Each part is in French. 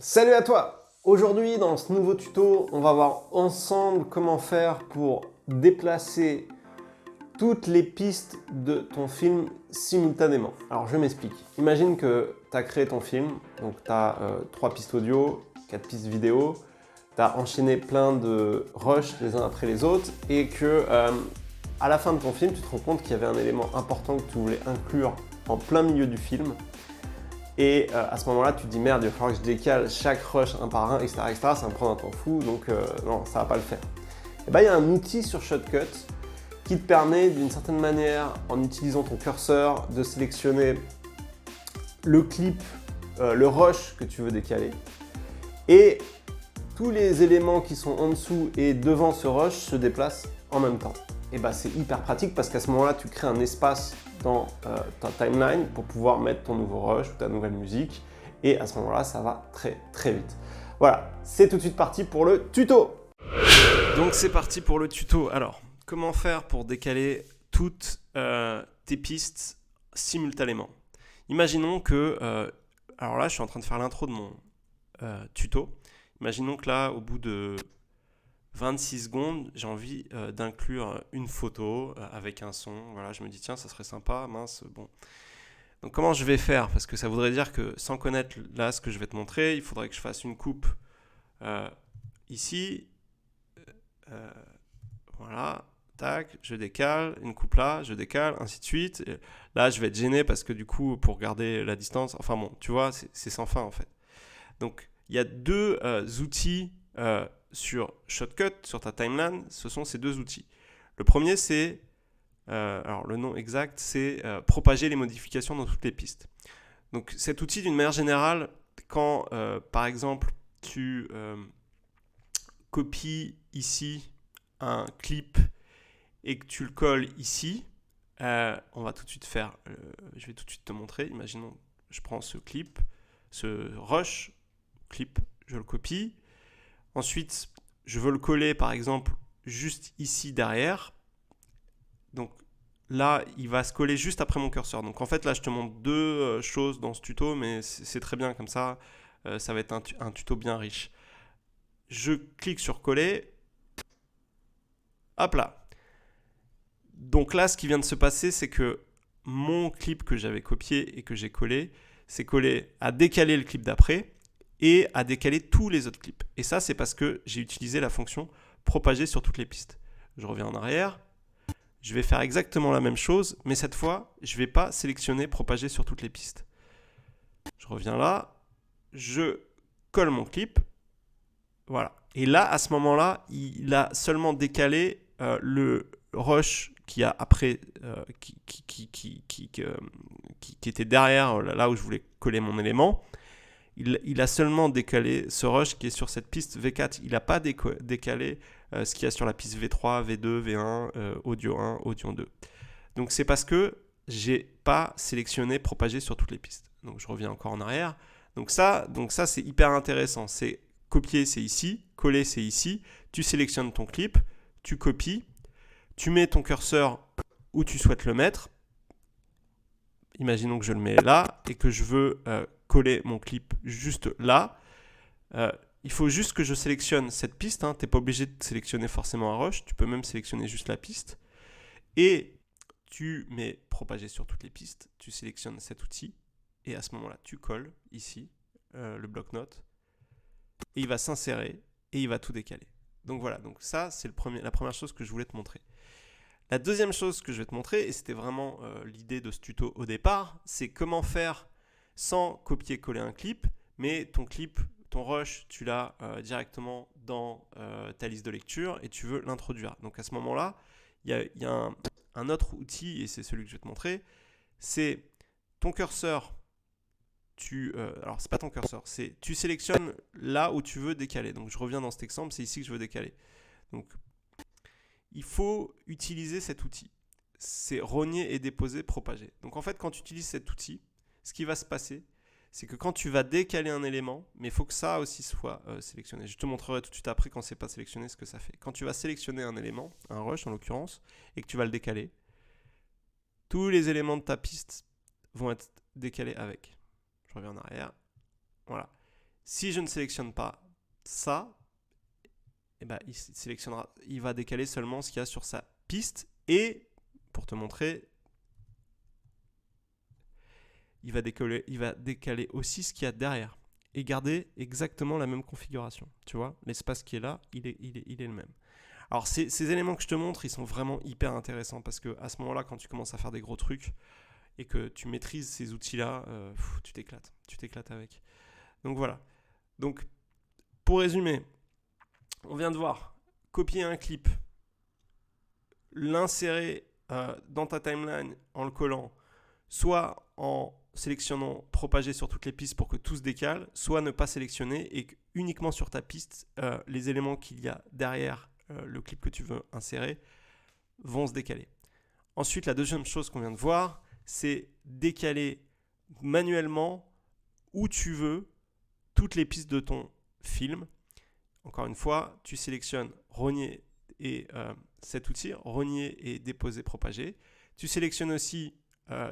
Salut à toi! Aujourd'hui, dans ce nouveau tuto, on va voir ensemble comment faire pour déplacer toutes les pistes de ton film simultanément. Alors, je m'explique. Imagine que tu as créé ton film, donc tu as 3 pistes audio, 4 pistes vidéo, tu as enchaîné plein de rushs les uns après les autres et que à la fin de ton film, tu te rends compte qu'il y avait un élément important que tu voulais inclure en plein milieu du film. Et à ce moment-là, tu te dis merde, il va falloir que je décale chaque rush un par un, etc. etc. Ça va me prendre un temps fou, donc non, ça va pas le faire. Et bien, il y a un outil sur Shotcut qui te permet d'une certaine manière, en utilisant ton curseur, de sélectionner le clip, le rush que tu veux décaler. Et tous les éléments qui sont en dessous et devant ce rush se déplacent en même temps. Et bah c'est hyper pratique parce qu'à ce moment-là, tu crées un espace dans ta timeline pour pouvoir mettre ton nouveau rush ou ta nouvelle musique. Et à ce moment-là, ça va très très vite. Voilà, c'est tout de suite parti pour le tuto. Donc c'est parti pour le tuto. Alors, comment faire pour décaler toutes tes pistes simultanément? Imaginons que, alors là je suis en train de faire l'intro de mon tuto. Imaginons que là, au bout de 26 secondes, j'ai envie d'inclure une photo avec un son. Voilà, je me dis tiens, ça serait sympa, mince, bon. Donc comment je vais faire? Parce que ça voudrait dire que sans connaître là ce que je vais te montrer, il faudrait que je fasse une coupe ici. Euh, Voilà, tac, je décale, une coupe là, je décale, ainsi de suite. Et là, je vais être gêné parce que du coup, pour garder la distance, enfin bon, tu vois, c'est sans fin en fait. Donc, il y a deux outils sur Shotcut, sur ta timeline, ce sont ces deux outils. Le premier, c'est, alors le nom exact, c'est propager les modifications dans toutes les pistes. Donc, cet outil, d'une manière générale, quand par exemple, tu copies ici un clip et que tu le colles ici, on va tout de suite faire, je vais tout de suite te montrer. Imaginons, je prends ce clip, ce rush clip, je le copie. Ensuite, je veux le coller par exemple juste ici derrière. Donc là, il va se coller juste après mon curseur. Donc en fait, là, je te montre deux choses dans ce tuto, mais c'est très bien comme ça. Ça va être un tuto bien riche. Je clique sur coller. Hop là. Donc là, ce qui vient de se passer, c'est que mon clip que j'avais copié et que j'ai collé, c'est collé à décaler le clip d'après et à décaler tous les autres clips. Et ça, c'est parce que j'ai utilisé la fonction propager sur toutes les pistes. Je reviens en arrière, je vais faire exactement la même chose, mais cette fois, je ne vais pas sélectionner propager sur toutes les pistes. Je reviens là, je colle mon clip, voilà. Et là, à ce moment-là, il a seulement décalé le rush qui a après, qui était derrière là où je voulais coller mon élément. Il a seulement décalé ce rush qui est sur cette piste V4. Il n'a pas décalé ce qu'il y a sur la piste V3, V2, V1, audio 1, audio 2. Donc c'est parce que j'ai pas sélectionné propager sur toutes les pistes. Donc je reviens encore en arrière. Donc ça c'est hyper intéressant. C'est copier, c'est ici, coller, c'est ici. Tu sélectionnes ton clip, tu copies, tu mets ton curseur où tu souhaites le mettre. Imaginons que je le mets là et que je veux coller mon clip juste là. Il faut juste que je sélectionne cette piste. Tu n'es pas obligé de sélectionner forcément un rush. Tu peux même sélectionner juste la piste. Et tu mets propager sur toutes les pistes. Tu sélectionnes cet outil. Et à ce moment-là, tu colles ici le bloc-notes. Et il va s'insérer et il va tout décaler. Donc voilà, donc ça c'est la première chose que je voulais te montrer. La deuxième chose que je vais te montrer, et c'était vraiment l'idée de ce tuto au départ, c'est comment faire sans copier-coller un clip, mais ton clip, ton rush, tu l'as directement dans ta liste de lecture et tu veux l'introduire. Donc à ce moment-là, il y a un autre outil, et c'est celui que je vais te montrer, c'est ton curseur. Alors c'est pas ton curseur, c'est tu sélectionnes là où tu veux décaler. Donc je reviens dans cet exemple, c'est ici que je veux décaler. Donc il faut utiliser cet outil. C'est rogner et déposer, propager. Donc en fait, quand tu utilises cet outil, ce qui va se passer, c'est que quand tu vas décaler un élément, mais il faut que ça aussi soit sélectionné. Je te montrerai tout de suite après quand c'est pas sélectionné ce que ça fait. Quand tu vas sélectionner un élément, un rush en l'occurrence, et que tu vas le décaler, tous les éléments de ta piste vont être décalés avec. Je reviens en arrière. Voilà. Si je ne sélectionne pas ça, eh ben, il va décaler seulement ce qu'il y a sur sa piste. Et pour te montrer, il va décaler aussi ce qu'il y a derrière. Et garder exactement la même configuration. Tu vois, l'espace qui est là, il est le même. Alors ces éléments que je te montre, ils sont vraiment hyper intéressants parce qu'à ce moment-là, quand tu commences à faire des gros trucs et que tu maîtrises ces outils-là, tu t'éclates avec. Donc voilà. Donc pour résumer, on vient de voir copier un clip, l'insérer dans ta timeline en le collant, soit en sélectionnant propager sur toutes les pistes pour que tout se décale, soit ne pas sélectionner et uniquement sur ta piste, les éléments qu'il y a derrière le clip que tu veux insérer vont se décaler. Ensuite, la deuxième chose qu'on vient de voir, c'est décaler manuellement où tu veux toutes les pistes de ton film. Encore une fois, tu sélectionnes rogner et cet outil, rogner et déposer, propager. Tu sélectionnes aussi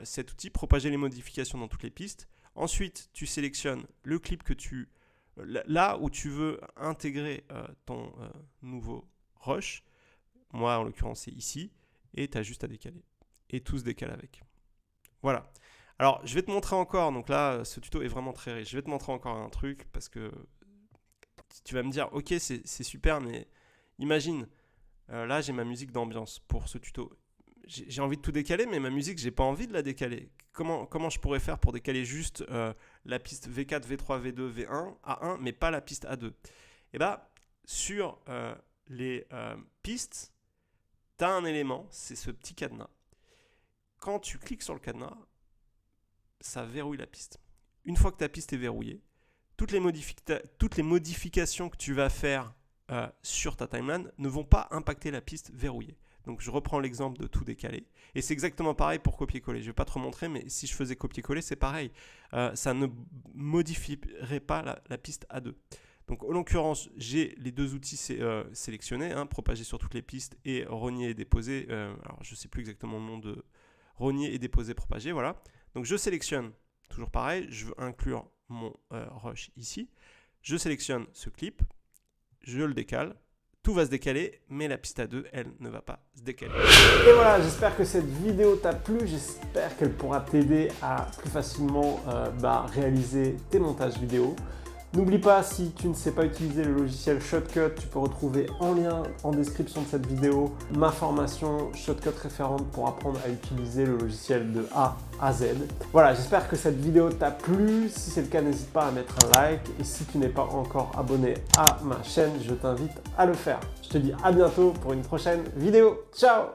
cet outil, propager les modifications dans toutes les pistes. Ensuite, tu sélectionnes le clip que là où tu veux intégrer ton nouveau rush. Moi, en l'occurrence, c'est ici. Et tu as juste à décaler. Et tout se décale avec. Voilà. Alors, je vais te montrer encore. Donc là, ce tuto est vraiment très riche. Je vais te montrer encore un truc parce que tu vas me dire, ok, c'est super, mais imagine, là, j'ai ma musique d'ambiance pour ce tuto. J'ai envie de tout décaler, mais ma musique, j'ai pas envie de la décaler. Comment je pourrais faire pour décaler juste la piste V4, V3, V2, V1, A1, mais pas la piste A2? Et bien, sur les pistes, tu as un élément, c'est ce petit cadenas. Quand tu cliques sur le cadenas, ça verrouille la piste. Une fois que ta piste est verrouillée, toutes les modifications que tu vas faire sur ta timeline ne vont pas impacter la piste verrouillée. Donc je reprends l'exemple de tout décaler. Et c'est exactement pareil pour copier-coller. Je ne vais pas te remontrer, mais si je faisais copier-coller, c'est pareil. Ça ne modifierait pas la piste A2. Donc en l'occurrence, j'ai les deux outils sélectionnés, propager sur toutes les pistes et rogner et déposer. Alors je ne sais plus exactement le nom de rogner et déposer, propager, voilà. Donc je sélectionne, toujours pareil, je veux inclure mon rush ici. Je sélectionne ce clip, je le décale. Tout va se décaler, mais la piste A2, elle ne va pas se décaler. Et voilà, j'espère que cette vidéo t'a plu, j'espère qu'elle pourra t'aider à plus facilement réaliser tes montages vidéo. N'oublie pas, si tu ne sais pas utiliser le logiciel Shotcut, tu peux retrouver en lien en description de cette vidéo ma formation Shotcut référente pour apprendre à utiliser le logiciel de A à Z. Voilà, j'espère que cette vidéo t'a plu. Si c'est le cas, n'hésite pas à mettre un like. Et si tu n'es pas encore abonné à ma chaîne, je t'invite à le faire. Je te dis à bientôt pour une prochaine vidéo. Ciao!